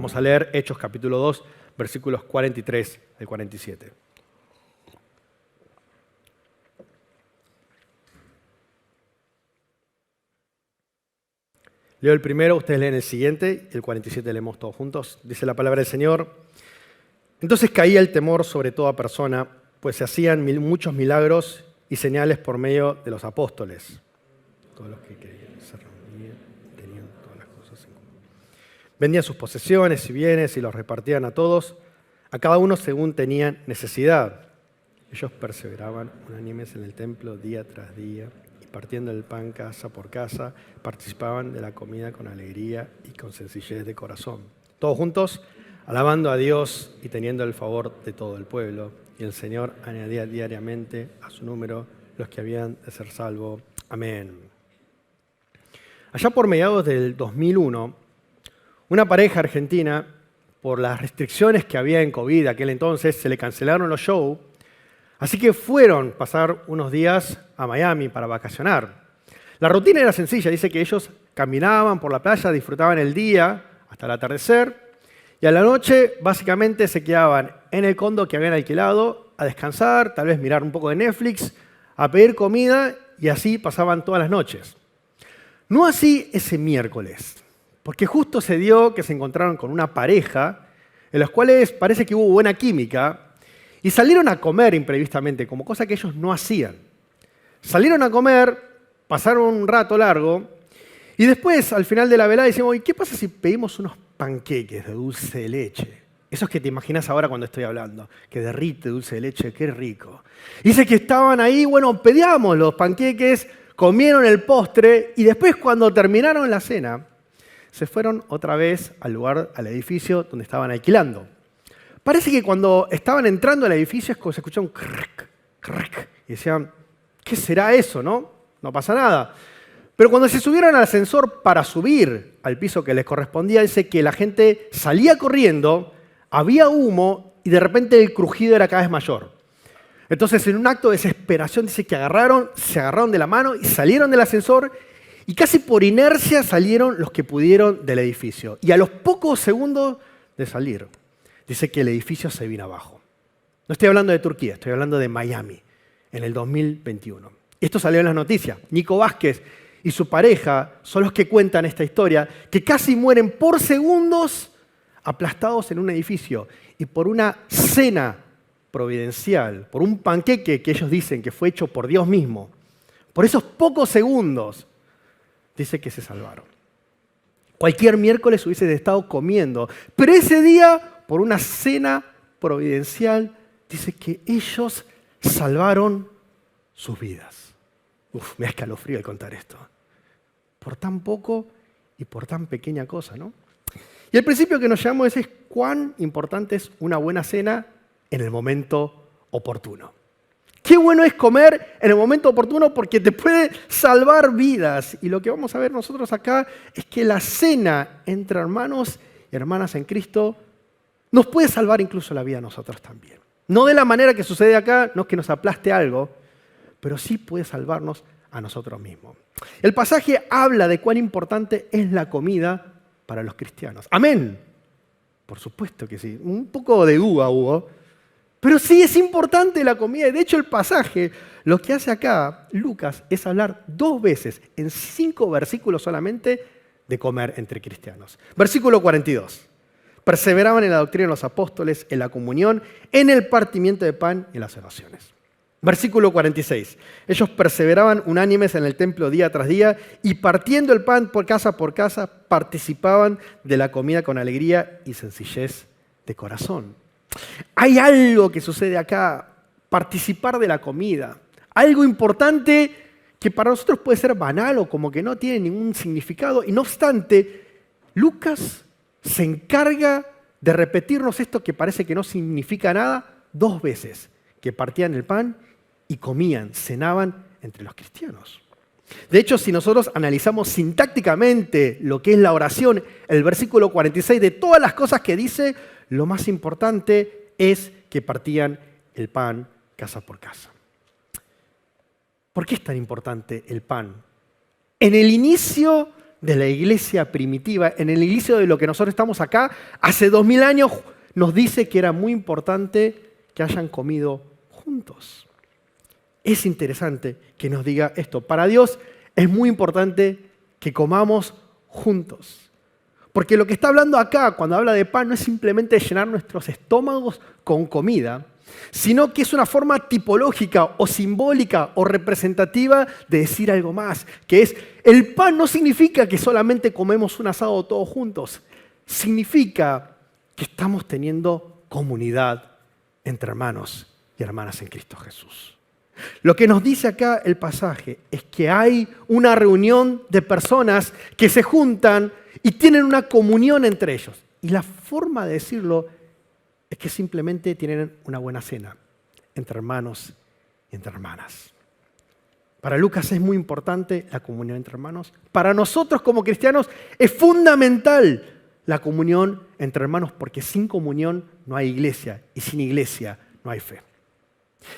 Vamos a leer Hechos capítulo 2, versículos 43 al 47. Leo el primero, ustedes leen el siguiente, y el 47 leemos todos juntos. Dice la palabra del Señor. Entonces caía el temor sobre toda persona, pues se hacían muchos milagros y señales por medio de los apóstoles. Todos los que creían se reunían, tenían todas las cosas en común. Vendían sus posesiones y bienes y los repartían a todos, a cada uno según tenían necesidad. Ellos perseveraban unánimes en el templo día tras día, y partiendo el pan casa por casa, participaban de la comida con alegría y con sencillez de corazón. Todos juntos, alabando a Dios y teniendo el favor de todo el pueblo. Y el Señor añadía diariamente a su número los que habían de ser salvos. Amén. Allá por mediados del 2001, una pareja argentina, por las restricciones que había en COVID de aquel entonces, se le cancelaron los shows, así que fueron a pasar unos días a Miami para vacacionar. La rutina era sencilla, dice que ellos caminaban por la playa, disfrutaban el día hasta el atardecer, y a la noche básicamente se quedaban en el condo que habían alquilado a descansar, tal vez mirar un poco de Netflix, a pedir comida, y así pasaban todas las noches. No así ese miércoles, porque justo se dio que se encontraron con una pareja en los cuales parece que hubo buena química y salieron a comer imprevistamente, como cosa que ellos no hacían. Salieron a comer, pasaron un rato largo y después, al final de la velada, decimos, ¿y qué pasa si pedimos unos panqueques de dulce de leche? Esos que te imaginas ahora cuando estoy hablando, que derrite dulce de leche, qué rico. Dice que estaban ahí, bueno, pedíamos los panqueques, comieron el postre y después cuando terminaron la cena, se fueron otra vez al lugar, al edificio donde estaban alquilando. Parece que cuando estaban entrando al edificio se escuchó un crack, crack, y decían, ¿qué será eso, no? No pasa nada. Pero cuando se subieron al ascensor para subir al piso que les correspondía, dice que la gente salía corriendo, había humo y de repente el crujido era cada vez mayor. Entonces, en un acto de desesperación, dice que se agarraron de la mano y salieron del ascensor y casi por inercia salieron los que pudieron del edificio. Y a los pocos segundos de salir, dice que el edificio se vino abajo. No estoy hablando de Turquía, estoy hablando de Miami, en el 2021. Esto salió en las noticias. Nico Vázquez y su pareja son los que cuentan esta historia, que casi mueren por segundos aplastados en un edificio y por una cena providencial, por un panqueque que ellos dicen que fue hecho por Dios mismo. Por esos pocos segundos, dice que se salvaron. Cualquier miércoles hubiese estado comiendo, pero ese día, por una cena providencial, dice que ellos salvaron sus vidas. Me da escalofrío al contar esto. Por tan poco y por tan pequeña cosa, ¿no? Y el principio que nos llevamos es cuán importante es una buena cena en el momento oportuno. Qué bueno es comer en el momento oportuno porque te puede salvar vidas. Y lo que vamos a ver nosotros acá es que la cena entre hermanos y hermanas en Cristo nos puede salvar incluso la vida a nosotros también. No de la manera que sucede acá, no es que nos aplaste algo, pero sí puede salvarnos a nosotros mismos. El pasaje habla de cuán importante es la comida para los cristianos. Amén. Por supuesto que sí. Un poco de duda hubo. Pero sí es importante la comida. De hecho, el pasaje, lo que hace acá Lucas es hablar 2 veces, en 5 versículos solamente, de comer entre cristianos. Versículo 42. Perseveraban en la doctrina de los apóstoles, en la comunión, en el partimiento de pan y en las oraciones. Versículo 46. Ellos perseveraban unánimes en el templo día tras día y partiendo el pan por casa, participaban de la comida con alegría y sencillez de corazón. Hay algo que sucede acá, participar de la comida. Algo importante que para nosotros puede ser banal o como que no tiene ningún significado. Y no obstante, Lucas se encarga de repetirnos esto que parece que no significa nada 2 veces. Que partían el pan y comían, cenaban entre los cristianos. De hecho, si nosotros analizamos sintácticamente lo que es la oración, el versículo 46, de todas las cosas que dice, lo más importante es que partían el pan casa por casa. ¿Por qué es tan importante el pan? En el inicio de la iglesia primitiva, en el inicio de lo que nosotros estamos acá, hace 2000 años nos dice que era muy importante que hayan comido juntos. Es interesante que nos diga esto. Para Dios es muy importante que comamos juntos. Porque lo que está hablando acá, cuando habla de pan, no es simplemente llenar nuestros estómagos con comida, sino que es una forma tipológica o simbólica o representativa de decir algo más, que es, el pan no significa que solamente comemos un asado todos juntos, significa que estamos teniendo comunidad entre hermanos y hermanas en Cristo Jesús. Lo que nos dice acá el pasaje es que hay una reunión de personas que se juntan y tienen una comunión entre ellos. Y la forma de decirlo es que simplemente tienen una buena cena entre hermanos y entre hermanas. Para Lucas es muy importante la comunión entre hermanos. Para nosotros como cristianos es fundamental la comunión entre hermanos porque sin comunión no hay iglesia y sin iglesia no hay fe.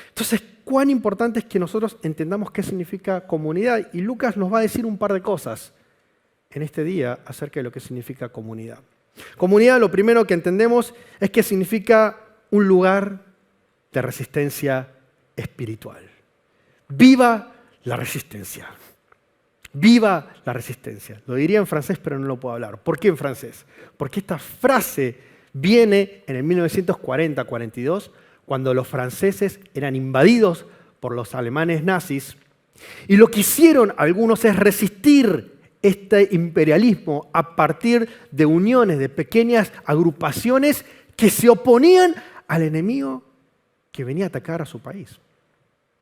Entonces, cuán importante es que nosotros entendamos qué significa comunidad. Y Lucas nos va a decir un par de cosas en este día acerca de lo que significa comunidad. Comunidad, lo primero que entendemos es que significa un lugar de resistencia espiritual. ¡Viva la resistencia! ¡Viva la resistencia! Lo diría en francés, pero no lo puedo hablar. ¿Por qué en francés? Porque esta frase viene en el 1940-42, cuando los franceses eran invadidos por los alemanes nazis, y lo que hicieron algunos es resistir este imperialismo a partir de uniones, de pequeñas agrupaciones que se oponían al enemigo que venía a atacar a su país.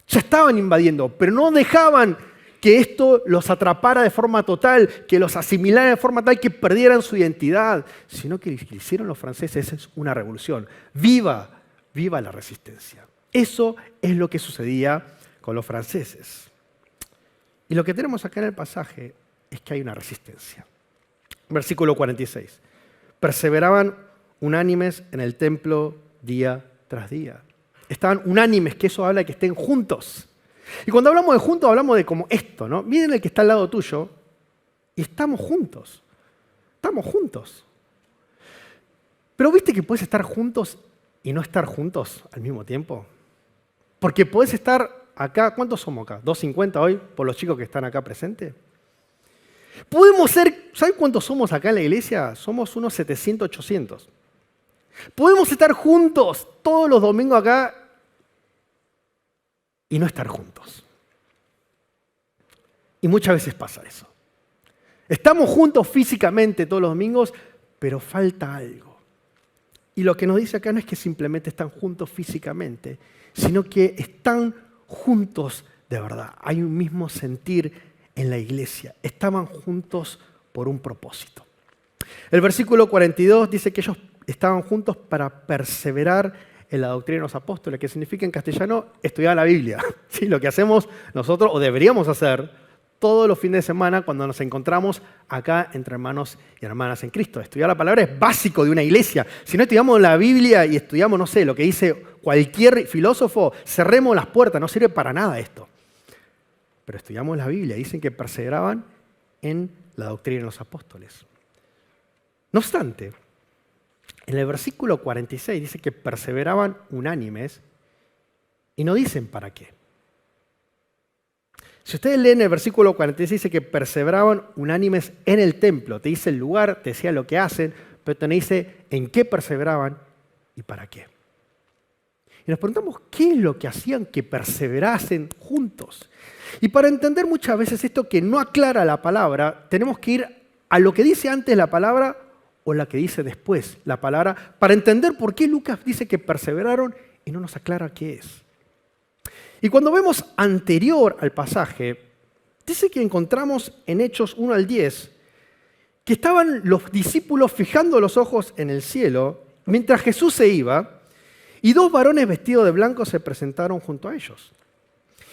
Ya estaban invadiendo, pero no dejaban que esto los atrapara de forma total, que los asimilara de forma tal que perdieran su identidad, sino que lo que hicieron los franceses es una revolución. ¡Viva la resistencia! Eso es lo que sucedía con los franceses. Y lo que tenemos acá en el pasaje es que hay una resistencia. Versículo 46. Perseveraban unánimes en el templo día tras día. Estaban unánimes, que eso habla de que estén juntos. Y cuando hablamos de juntos, hablamos de como esto, ¿no? Miren el que está al lado tuyo y estamos juntos. Estamos juntos. Pero ¿viste que puedes estar juntos y no estar juntos al mismo tiempo? Porque podés estar acá, ¿cuántos somos acá? 250 hoy, por los chicos que están acá presentes. Podemos ser, ¿saben cuántos somos acá en la iglesia? Somos unos 700, 800. Podemos estar juntos todos los domingos acá y no estar juntos. Y muchas veces pasa eso. Estamos juntos físicamente todos los domingos, pero falta algo. Y lo que nos dice acá no es que simplemente están juntos físicamente, sino que están juntos de verdad. Hay un mismo sentir en la iglesia. Estaban juntos por un propósito. El versículo 42 dice que ellos estaban juntos para perseverar en la doctrina de los apóstoles, que significa en castellano estudiar la Biblia. ¿Sí? Lo que hacemos nosotros, o deberíamos hacer, todos los fines de semana cuando nos encontramos acá entre hermanos y hermanas en Cristo. Estudiar la palabra es básico de una iglesia. Si no estudiamos la Biblia y estudiamos, no sé, lo que dice cualquier filósofo, cerremos las puertas, no sirve para nada esto. Pero estudiamos la Biblia, dicen que perseveraban en la doctrina de los apóstoles. No obstante, en el versículo 46 dice que perseveraban unánimes y no dicen para qué. Si ustedes leen el versículo 46 dice que perseveraban unánimes en el templo. Te dice el lugar, te decía lo que hacen, pero te dice en qué perseveraban y para qué. Y nos preguntamos qué es lo que hacían que perseverasen juntos. Y para entender muchas veces esto que no aclara la palabra, tenemos que ir a lo que dice antes la palabra o la que dice después la palabra, para entender por qué Lucas dice que perseveraron y no nos aclara qué es. Y cuando vemos anterior al pasaje, dice que encontramos en Hechos 1 al 10 que estaban los discípulos fijando los ojos en el cielo mientras Jesús se iba y dos varones vestidos de blanco se presentaron junto a ellos.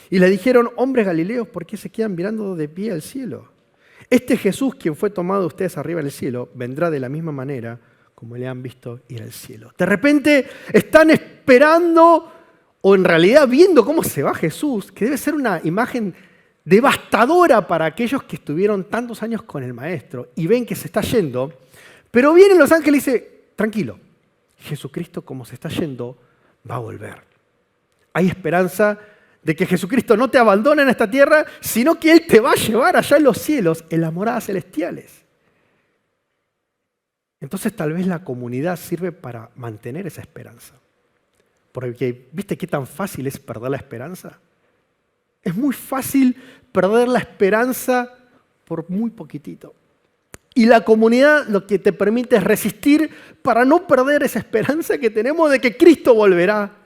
Y le dijeron, hombres galileos, ¿por qué se quedan mirando de pie al cielo? Este Jesús, quien fue tomado de ustedes arriba del cielo, vendrá de la misma manera como le han visto ir al cielo. De repente están esperando, o en realidad viendo cómo se va Jesús, que debe ser una imagen devastadora para aquellos que estuvieron tantos años con el maestro y ven que se está yendo, pero vienen los ángeles y dicen, tranquilo, Jesucristo como se está yendo va a volver. Hay esperanza de que Jesucristo no te abandone en esta tierra, sino que Él te va a llevar allá en los cielos, en las moradas celestiales. Entonces tal vez la comunidad sirve para mantener esa esperanza. Porque ¿viste qué tan fácil es perder la esperanza? Es muy fácil perder la esperanza por muy poquitito. Y la comunidad lo que te permite es resistir para no perder esa esperanza que tenemos de que Cristo volverá.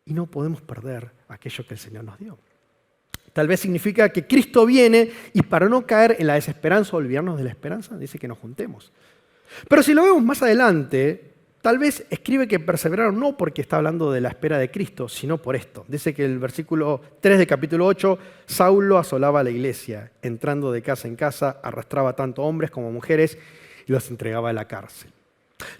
Y no podemos perder aquello que el Señor nos dio. Tal vez significa que Cristo viene y para no caer en la desesperanza o olvidarnos de la esperanza, dice que nos juntemos. Pero si lo vemos más adelante, tal vez escribe que perseveraron no porque está hablando de la espera de Cristo, sino por esto. Dice que el versículo 3 del capítulo 8, Saulo asolaba a la iglesia, entrando de casa en casa, arrastraba tanto hombres como mujeres y los entregaba a la cárcel.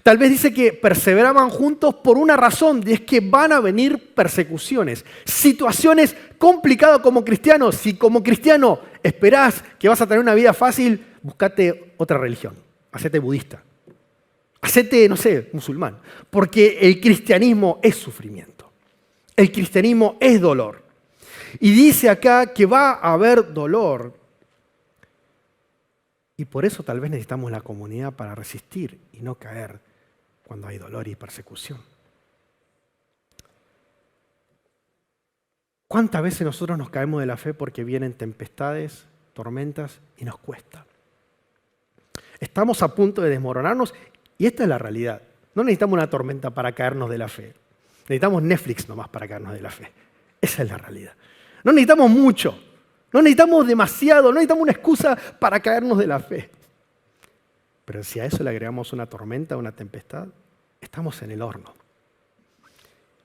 Tal vez dice que perseveraban juntos por una razón, y es que van a venir persecuciones, situaciones complicadas como cristianos. Si como cristiano esperás que vas a tener una vida fácil, buscate otra religión, hacete budista. Hacete, no sé, musulmán, porque el cristianismo es sufrimiento. El cristianismo es dolor. Y dice acá que va a haber dolor. Y por eso tal vez necesitamos la comunidad para resistir y no caer cuando hay dolor y persecución. ¿Cuántas veces nosotros nos caemos de la fe porque vienen tempestades, tormentas y nos cuesta? Estamos a punto de desmoronarnos. Y esta es la realidad. No necesitamos una tormenta para caernos de la fe. Necesitamos Netflix nomás para caernos de la fe. Esa es la realidad. No necesitamos mucho. No necesitamos demasiado. No necesitamos una excusa para caernos de la fe. Pero si a eso le agregamos una tormenta, una tempestad, estamos en el horno.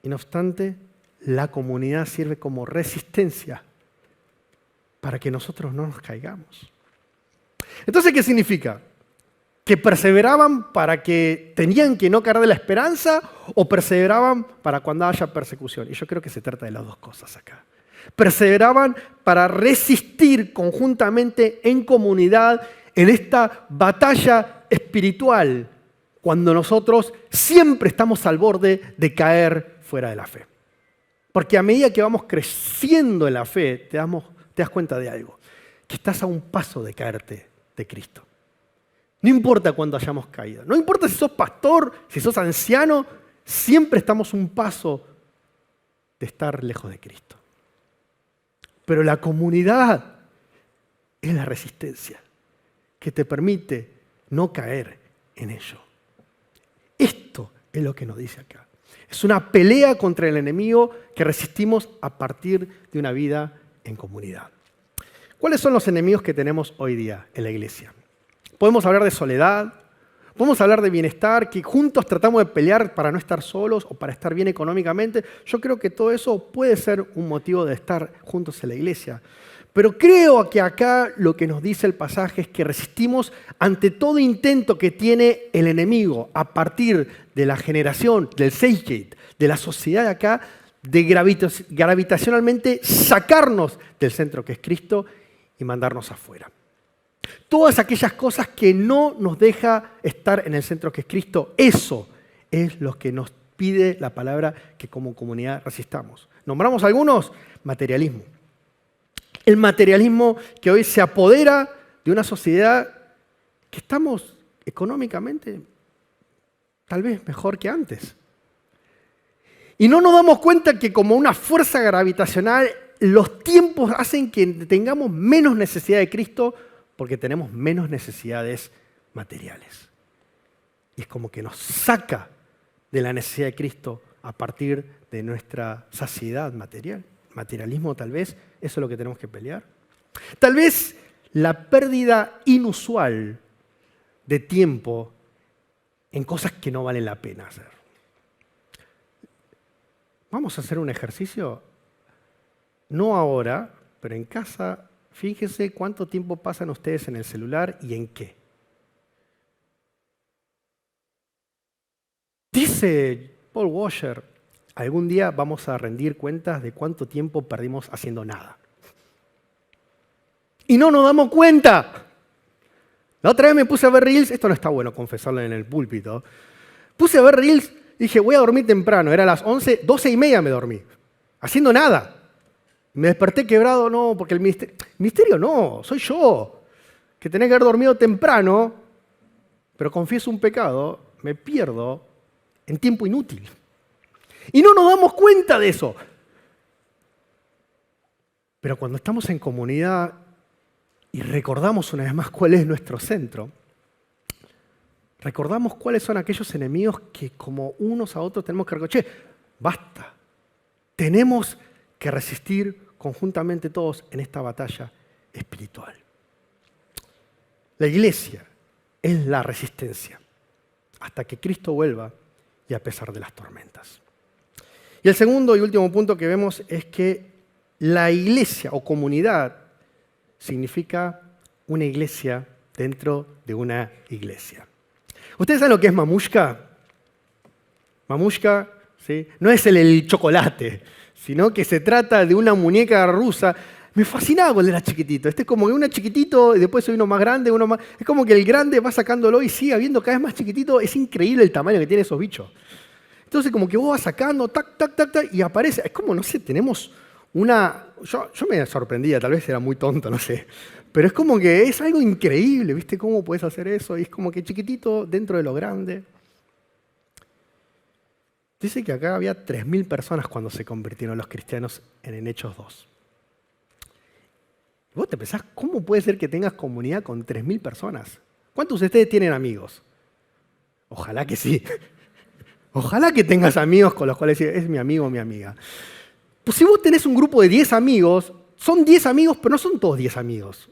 Y no obstante, la comunidad sirve como resistencia para que nosotros no nos caigamos. Entonces, ¿qué significa? ¿Que perseveraban para que tenían que no caer de la esperanza o perseveraban para cuando haya persecución? Y yo creo que se trata de las dos cosas acá. Perseveraban para resistir conjuntamente en comunidad en esta batalla espiritual cuando nosotros siempre estamos al borde de caer fuera de la fe. Porque a medida que vamos creciendo en la fe, te das cuenta de algo, que estás a un paso de caerte de Cristo. No importa cuándo hayamos caído, no importa si sos pastor, si sos anciano, siempre estamos un paso de estar lejos de Cristo. Pero la comunidad es la resistencia que te permite no caer en ello. Esto es lo que nos dice acá. Es una pelea contra el enemigo que resistimos a partir de una vida en comunidad. ¿Cuáles son los enemigos que tenemos hoy día en la iglesia? Podemos hablar de soledad, podemos hablar de bienestar, que juntos tratamos de pelear para no estar solos o para estar bien económicamente. Yo creo que todo eso puede ser un motivo de estar juntos en la iglesia. Pero creo que acá lo que nos dice el pasaje es que resistimos ante todo intento que tiene el enemigo a partir de la generación, del Seigate, de la sociedad de acá, de gravitacionalmente sacarnos del centro que es Cristo y mandarnos afuera. Todas aquellas cosas que no nos deja estar en el centro que es Cristo, eso es lo que nos pide la palabra que como comunidad resistamos. Nombramos algunos, materialismo. El materialismo que hoy se apodera de una sociedad que estamos económicamente tal vez mejor que antes. Y no nos damos cuenta que como una fuerza gravitacional, los tiempos hacen que tengamos menos necesidad de Cristo porque tenemos menos necesidades materiales. Y es como que nos saca de la necesidad de Cristo a partir de nuestra saciedad material. Materialismo tal vez, eso es lo que tenemos que pelear. Tal vez la pérdida inusual de tiempo en cosas que no valen la pena hacer. Vamos a hacer un ejercicio, no ahora, pero en casa. Fíjense cuánto tiempo pasan ustedes en el celular y en qué. Dice Paul Washer, algún día vamos a rendir cuentas de cuánto tiempo perdimos haciendo nada. y no nos damos cuenta. La otra vez me puse a ver Reels, esto no está bueno confesarlo en el púlpito. Puse a ver Reels y dije, voy a dormir temprano. Era las 11, 12:30 me dormí, haciendo nada. Me desperté quebrado, no, porque el misterio no, soy yo, que tenía que haber dormido temprano, pero confieso un pecado, me pierdo en tiempo inútil. Y no nos damos cuenta de eso. Pero cuando estamos en comunidad y recordamos una vez más cuál es nuestro centro, recordamos cuáles son aquellos enemigos que como unos a otros tenemos que recordar. Che, basta. Tenemos que resistir conjuntamente todos en esta batalla espiritual. La iglesia es la resistencia hasta que Cristo vuelva y a pesar de las tormentas. Y el segundo y último punto que vemos es que la iglesia o comunidad significa una iglesia dentro de una iglesia. ¿Ustedes saben lo que es mamushka? Mamushka, ¿sí? No es el chocolate, sino que se trata de una muñeca rusa. Me fascinaba cuando era chiquitito. Este es como que uno chiquitito y después hay uno más grande, uno más... Es como que el grande va sacándolo y sigue habiendo cada vez más chiquitito. Es increíble el tamaño que tienen esos bichos. Entonces como que vos vas sacando, tac, tac, tac, tac, y aparece. Es como, no sé, tenemos una... Yo me sorprendía, tal vez era muy tonto, no sé. Pero es como que es algo increíble, ¿viste? ¿Cómo puedes hacer eso? Y es como que chiquitito dentro de lo grande. Dice que acá había 3.000 personas cuando se convirtieron los cristianos en Hechos 2. Vos te pensás, ¿cómo puede ser que tengas comunidad con 3.000 personas? ¿Cuántos de ustedes tienen amigos? Ojalá que sí. Ojalá que tengas amigos con los cuales decir, es mi amigo o mi amiga. Pues si vos tenés un grupo de 10 amigos, son 10 amigos, pero no son todos 10 amigos.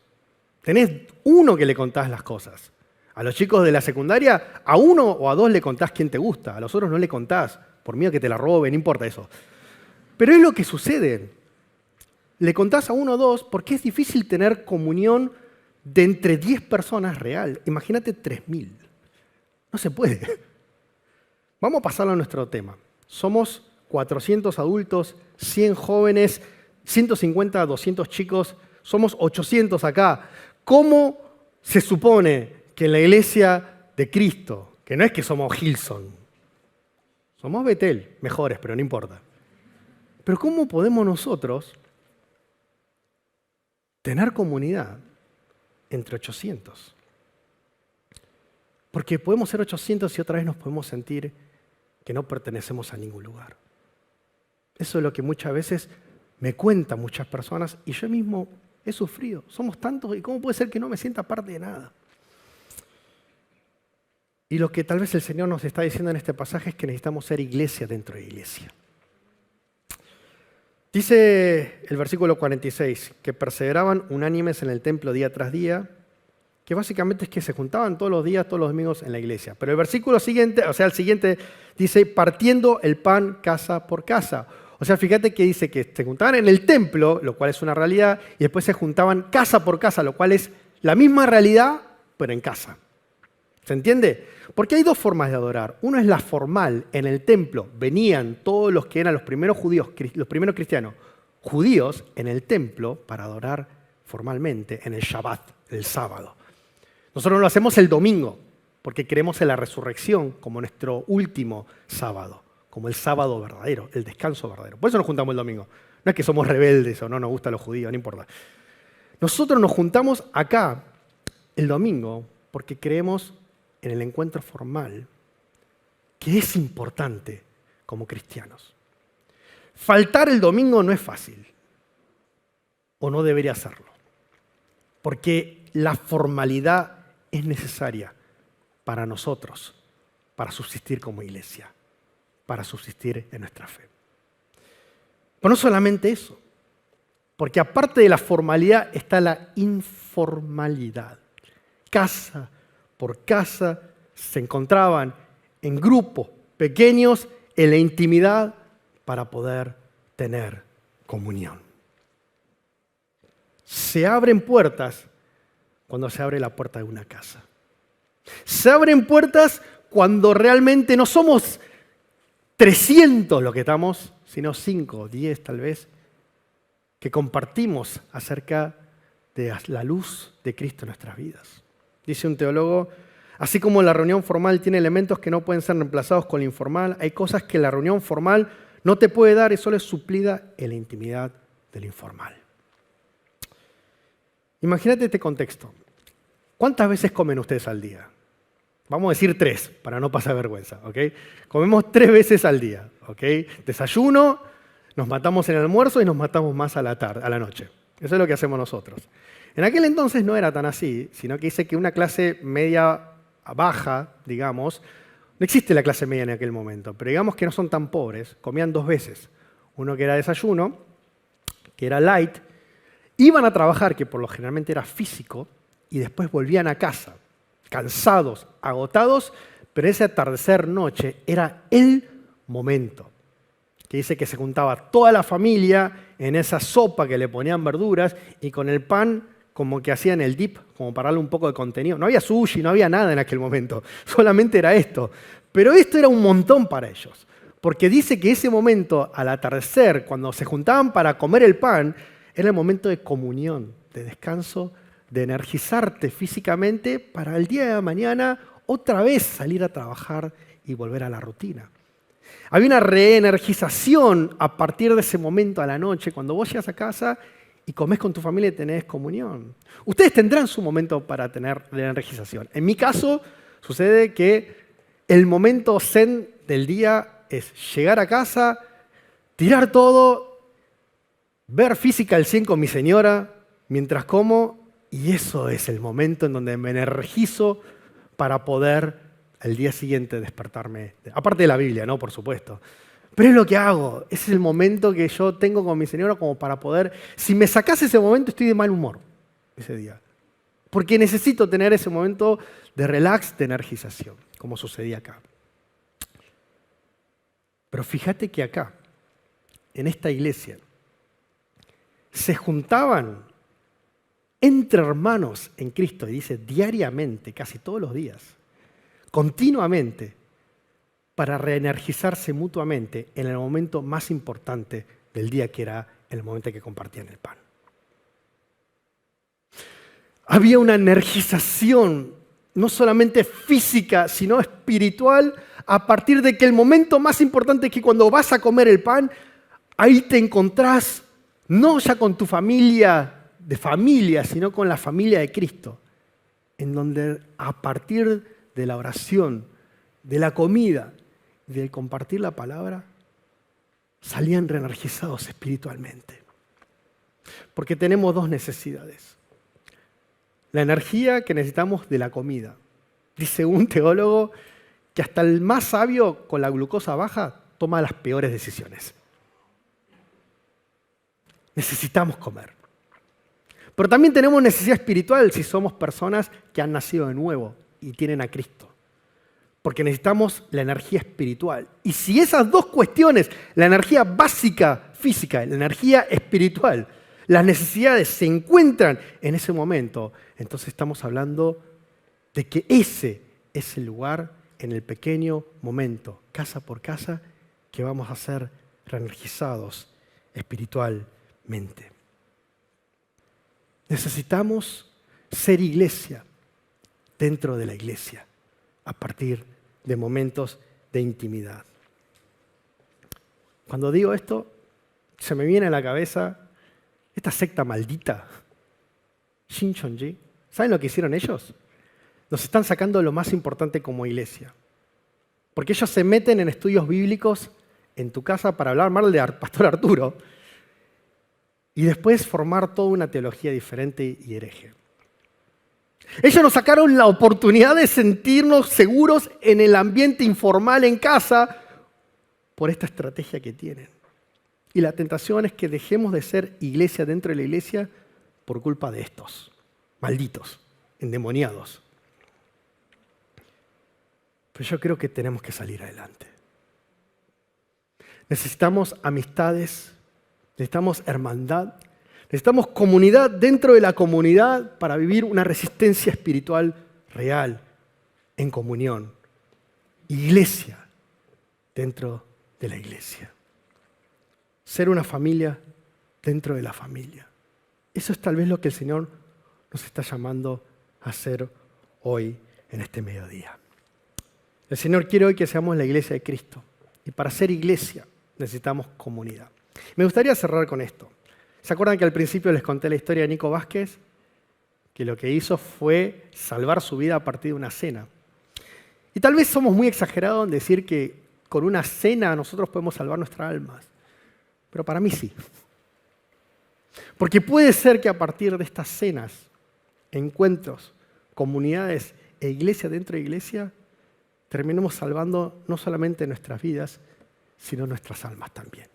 Tenés uno que le contás las cosas. A los chicos de la secundaria, a uno o a dos le contás quién te gusta, a los otros no le contás, por miedo que te la roben, no importa eso. Pero es lo que sucede. Le contás a uno o dos porque es difícil tener comunión de entre 10 personas real. Imagínate 3.000. No se puede. Vamos a pasarlo a nuestro tema. Somos 400 adultos, 100 jóvenes, 150 a 200 chicos, somos 800 acá. ¿Cómo se supone que en la iglesia de Cristo, que no es que somos Hillsong, somos Betel, mejores, pero no importa. Pero ¿cómo podemos nosotros tener comunidad entre 800? Porque podemos ser 800 y otra vez nos podemos sentir que no pertenecemos a ningún lugar. Eso es lo que muchas veces me cuentan muchas personas y yo mismo he sufrido. Somos tantos y ¿cómo puede ser que no me sienta parte de nada? Y lo que tal vez el Señor nos está diciendo en este pasaje es que necesitamos ser iglesia dentro de iglesia. Dice el versículo 46, que perseveraban unánimes en el templo día tras día, que básicamente es que se juntaban todos los días, todos los domingos en la iglesia. Pero el versículo siguiente, o sea, el siguiente, dice, partiendo el pan casa por casa. O sea, fíjate que dice que se juntaban en el templo, lo cual es una realidad, y después se juntaban casa por casa, lo cual es la misma realidad, pero en casa. ¿Se entiende? Porque hay dos formas de adorar. Uno es la formal. En el templo venían todos los que eran los primeros judíos, los primeros cristianos, judíos en el templo para adorar formalmente en el Shabbat, el sábado. Nosotros lo hacemos el domingo, porque creemos en la resurrección como nuestro último sábado, como el sábado verdadero, el descanso verdadero. Por eso nos juntamos el domingo. No es que somos rebeldes o no nos gustan los judíos, no importa. Nosotros nos juntamos acá el domingo porque creemos en el encuentro formal, que es importante como cristianos. Faltar el domingo no es fácil, o no debería serlo, porque la formalidad es necesaria para nosotros, para subsistir como iglesia, para subsistir en nuestra fe. Pero no solamente eso, porque aparte de la formalidad está la informalidad. Casa por casa se encontraban en grupos pequeños en la intimidad para poder tener comunión. Se abren puertas cuando se abre la puerta de una casa. Se abren puertas cuando realmente no somos 300 los que estamos, sino 5, 10 tal vez, que compartimos acerca de la luz de Cristo en nuestras vidas. Dice un teólogo, así como la reunión formal tiene elementos que no pueden ser reemplazados con la informal, hay cosas que la reunión formal no te puede dar y solo es suplida en la intimidad de lo informal. Imagínate este contexto. ¿Cuántas veces comen ustedes al día? Vamos a decir 3, para no pasar vergüenza, ¿ok? Comemos 3 veces al día, ¿ok? Desayuno, nos matamos en el almuerzo y nos matamos más a la tarde, a la noche. Eso es lo que hacemos nosotros. En aquel entonces no era tan así, sino que dice que una clase media baja, digamos, no existe la clase media en aquel momento, pero digamos que no son tan pobres, comían 2 veces. Uno que era desayuno, que era light, iban a trabajar, que por lo generalmente era físico, y después volvían a casa, cansados, agotados, pero ese atardecer noche era el momento. Que dice que se juntaba toda la familia en esa sopa que le ponían verduras y con el pan como que hacían el dip, como para darle un poco de contenido. No había sushi, no había nada en aquel momento, solamente era esto. Pero esto era un montón para ellos, porque dice que ese momento, al atardecer, cuando se juntaban para comer el pan, era el momento de comunión, de descanso, de energizarte físicamente para el día de mañana otra vez salir a trabajar y volver a la rutina. Había una reenergización a partir de ese momento a la noche, cuando vos llegas a casa y comés con tu familia y tenés comunión. Ustedes tendrán su momento para tener reenergización. En mi caso, sucede que el momento zen del día es llegar a casa, tirar todo, ver Physical 100 con mi señora mientras como, y eso es el momento en donde me energizo para poder el día siguiente despertarme. Aparte de la Biblia, ¿no? Por supuesto. Pero es lo que hago. Ese es el momento que yo tengo con mi señora como para poder... Si me sacás ese momento, estoy de mal humor ese día. Porque necesito tener ese momento de relax, de energización, como sucedía acá. Pero fíjate que acá, en esta iglesia, se juntaban entre hermanos en Cristo, y dice diariamente, casi todos los días, continuamente, para reenergizarse mutuamente en el momento más importante del día, que era el momento en que compartían el pan. Había una energización, no solamente física, sino espiritual, a partir de que el momento más importante es que cuando vas a comer el pan, ahí te encontrás, no ya con tu familia, de familia, sino con la familia de Cristo, en donde a partir de la oración, de la comida, de compartir la palabra, salían reenergizados espiritualmente. Porque tenemos 2 necesidades. La energía que necesitamos de la comida. Dice un teólogo que hasta el más sabio con la glucosa baja toma las peores decisiones. Necesitamos comer. Pero también tenemos necesidad espiritual si somos personas que han nacido de nuevo y tienen a Cristo. Porque necesitamos la energía espiritual. Y si esas 2 cuestiones, la energía básica física y la energía espiritual, las necesidades se encuentran en ese momento, entonces estamos hablando de que ese es el lugar, en el pequeño momento, casa por casa, que vamos a ser reenergizados espiritualmente. Necesitamos ser iglesia dentro de la iglesia, a partir de momentos de intimidad. Cuando digo esto, se me viene a la cabeza esta secta maldita, Shincheonji. ¿Saben lo que hicieron ellos? Nos están sacando lo más importante como iglesia. Porque ellos se meten en estudios bíblicos en tu casa para hablar mal de Pastor Arturo y después formar toda una teología diferente y hereje. Ellos nos sacaron la oportunidad de sentirnos seguros en el ambiente informal en casa por esta estrategia que tienen. Y la tentación es que dejemos de ser iglesia dentro de la iglesia por culpa de estos malditos, endemoniados. Pero yo creo que tenemos que salir adelante. Necesitamos amistades, necesitamos hermandad, necesitamos comunidad dentro de la comunidad para vivir una resistencia espiritual real, en comunión. Iglesia dentro de la iglesia. Ser una familia dentro de la familia. Eso es tal vez lo que el Señor nos está llamando a hacer hoy en este mediodía. El Señor quiere hoy que seamos la iglesia de Cristo. Y para ser iglesia necesitamos comunidad. Me gustaría cerrar con esto. ¿Se acuerdan que al principio les conté la historia de Nico Vázquez? Que lo que hizo fue salvar su vida a partir de una cena. Y tal vez somos muy exagerados en decir que con una cena nosotros podemos salvar nuestras almas. Pero para mí sí. Porque puede ser que a partir de estas cenas, encuentros, comunidades e iglesia dentro de iglesia, terminemos salvando no solamente nuestras vidas, sino nuestras almas también.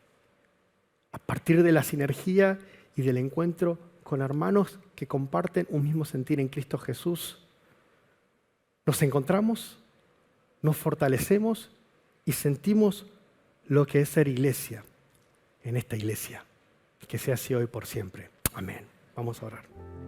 A partir de la sinergia y del encuentro con hermanos que comparten un mismo sentir en Cristo Jesús, nos encontramos, nos fortalecemos y sentimos lo que es ser iglesia en esta iglesia. Que sea así hoy por siempre. Amén. Vamos a orar.